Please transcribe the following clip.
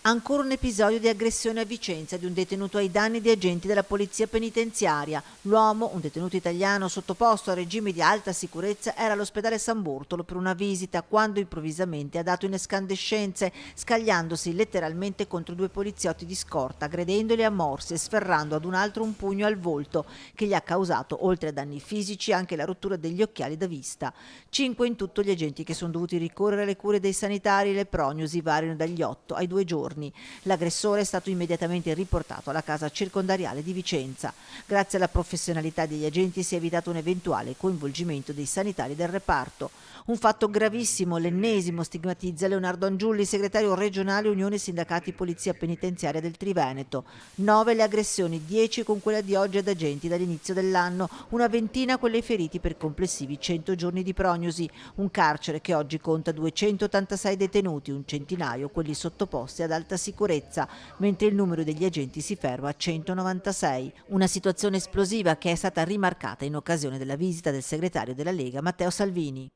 Ancora un episodio di aggressione a Vicenza di un detenuto ai danni di agenti della polizia penitenziaria. L'uomo, un detenuto italiano sottoposto a regime di alta sicurezza, era all'ospedale San Bortolo per una visita quando improvvisamente ha dato in escandescenze, scagliandosi letteralmente contro due poliziotti di scorta, aggredendoli a morsi e sferrando ad un altro un pugno al volto che gli ha causato, oltre a danni fisici, anche la rottura degli occhiali da vista. 5 in tutto gli agenti che sono dovuti ricorrere alle cure dei sanitari e le prognosi variano dagli 8 ai 2 giorni. L'aggressore è stato immediatamente riportato alla casa circondariale di Vicenza. Grazie alla professionalità degli agenti si è evitato un eventuale coinvolgimento dei sanitari del reparto. Un fatto gravissimo, l'ennesimo, stigmatizza Leonardo Angiulli, segretario regionale Unione Sindacati Polizia Penitenziaria del Triveneto. 9 le aggressioni, 10 con quella di oggi ad agenti dall'inizio dell'anno, una ventina quelle ai feriti per complessivi 100 giorni di prognosi. Un carcere che oggi conta 286 detenuti, un centinaio quelli sottoposti ad alta sicurezza, mentre il numero degli agenti si ferma a 196. Una situazione esplosiva che è stata rimarcata in occasione della visita del segretario della Lega Matteo Salvini.